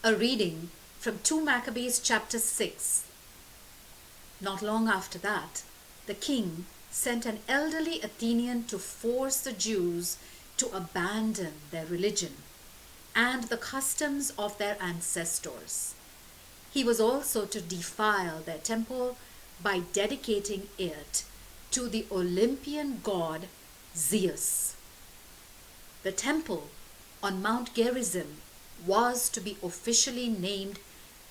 A reading from 2 Maccabees chapter 6. Not long after that, the king sent an elderly Athenian to force the Jews to abandon their religion and the customs of their ancestors. He was also to defile their temple by dedicating it to the Olympian god Zeus. The temple on Mount Gerizim was to be officially named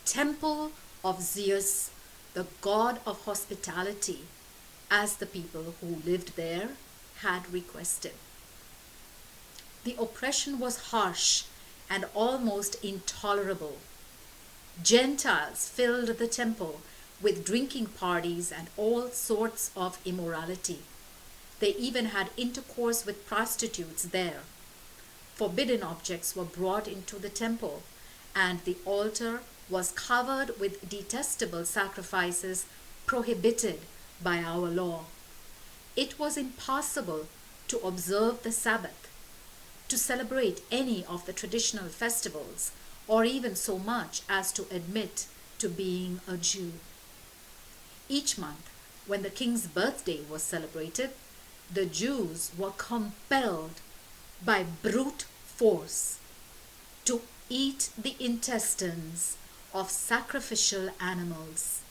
Temple of Zeus, the god of hospitality, as the people who lived there had requested. The oppression was harsh and almost intolerable. Gentiles filled the temple with drinking parties and all sorts of immorality. They even had intercourse with prostitutes there. Forbidden objects were brought into the temple, and the altar was covered with detestable sacrifices prohibited by our law. It was impossible to observe the Sabbath, to celebrate any of the traditional festivals, or even so much as to admit to being a Jew. Each month, when the king's birthday was celebrated, the Jews were compelled by brute force to eat the intestines of sacrificial animals.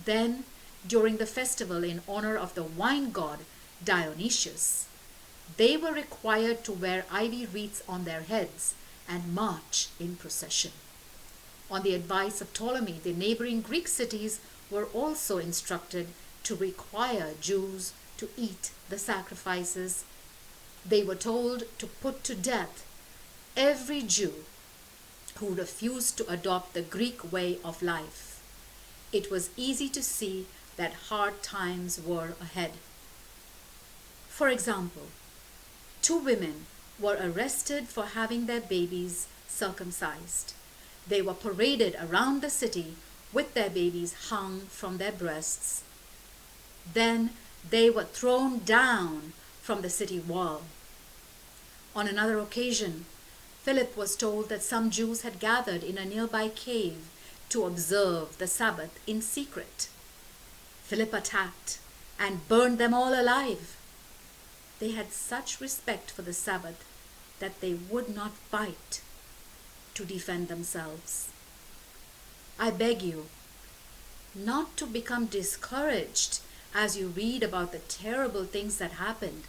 Then, during the festival in honor of the wine god Dionysius, they were required to wear ivy wreaths on their heads and march in procession. On the advice of Ptolemy, the neighboring Greek cities were also instructed to require Jews to eat the sacrifices. They were told to put to death every Jew who refused to adopt the Greek way of life. It was easy to see that hard times were ahead. For example, 2 women were arrested for having their babies circumcised. They were paraded around the city with their babies hung from their breasts. Then they were thrown down from the city wall. On another occasion, Philip was told that some Jews had gathered in a nearby cave to observe the Sabbath in secret. Philip attacked and burned them all alive. They had such respect for the Sabbath that they would not fight to defend themselves. I beg you not to become discouraged as you read about the terrible things that happened.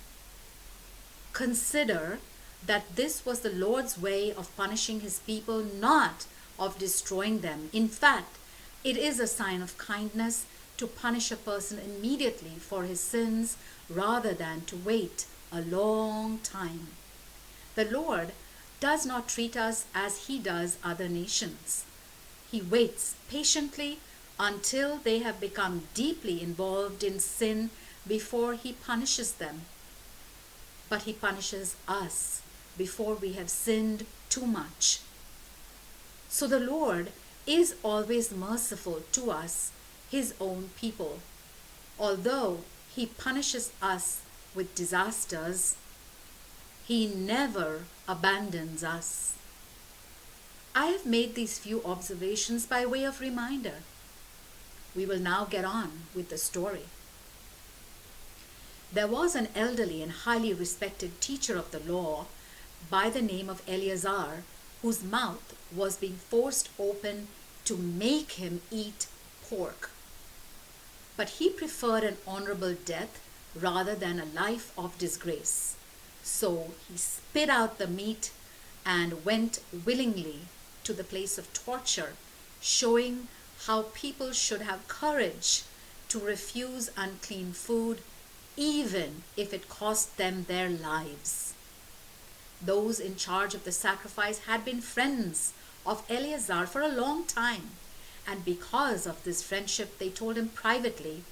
Consider that this was the Lord's way of punishing his people, not of destroying them. In fact, it is a sign of kindness to punish a person immediately for his sins rather than to wait a long time. The Lord does not treat us as he does other nations. He waits patiently until they have become deeply involved in sin before he punishes them. But he punishes us before we have sinned too much. So the Lord is always merciful to us, his own people. Although he punishes us with disasters, he never abandons us. I have made these few observations by way of reminder. We will now get on with the story. There was an elderly and highly respected teacher of the law by the name of Eleazar, whose mouth was being forced open to make him eat pork. But he preferred an honorable death rather than a life of disgrace. So he spit out the meat and went willingly to the place of torture, showing how people should have courage to refuse unclean food, even if it cost them their lives. Those in charge of the sacrifice had been friends of Eleazar for a long time, and because of this friendship, they told him privately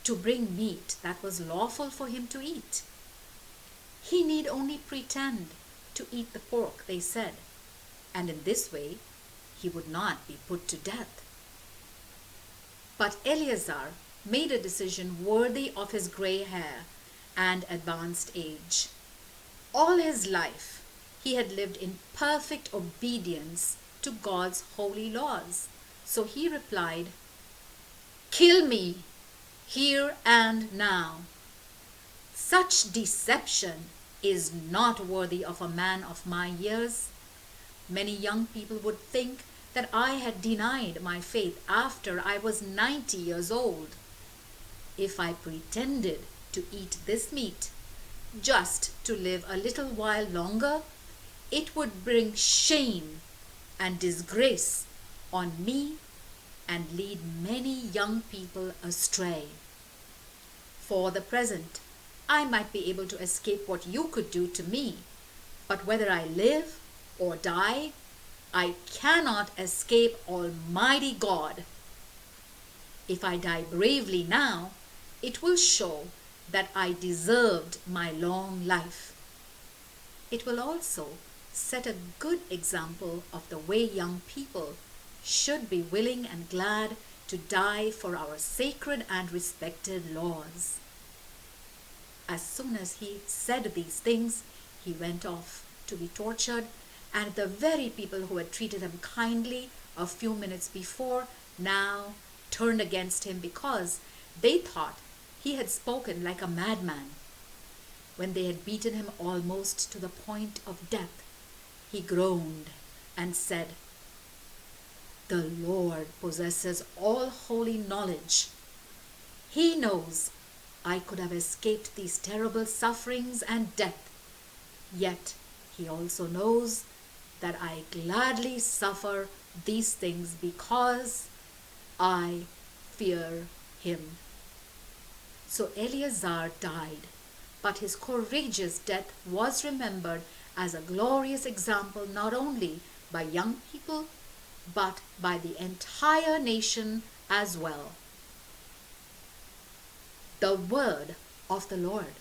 to bring meat that was lawful for him to eat. He need only pretend to eat the pork, they said, and in this way he would not be put to death. But Eleazar made a decision worthy of his gray hair and advanced age. All his life he had lived in perfect obedience to God's holy laws. So he replied, "Kill me, here and now. Such deception is not worthy of a man of my years. Many young people would think that I had denied my faith after I was 90 years old. If I pretended to eat this meat just to live a little while longer, it would bring shame and disgrace on me and lead many young people astray. For the present, I might be able to escape what you could do to me, but whether I live or die, I cannot escape Almighty God. If I die bravely now, it will show that I deserved my long life. It will also set a good example of the way young people should be willing and glad to die for our sacred and respected laws." As soon as he said these things, he went off to be tortured, and the very people who had treated him kindly a few minutes before now turned against him because they thought he had spoken like a madman. When they had beaten him almost to the point of death, he groaned and said, "The Lord possesses all holy knowledge. He knows I could have escaped these terrible sufferings and death. Yet he also knows that I gladly suffer these things because I fear him." So Eleazar died, but his courageous death was remembered as a glorious example not only by young people, but by the entire nation as well. The word of the Lord.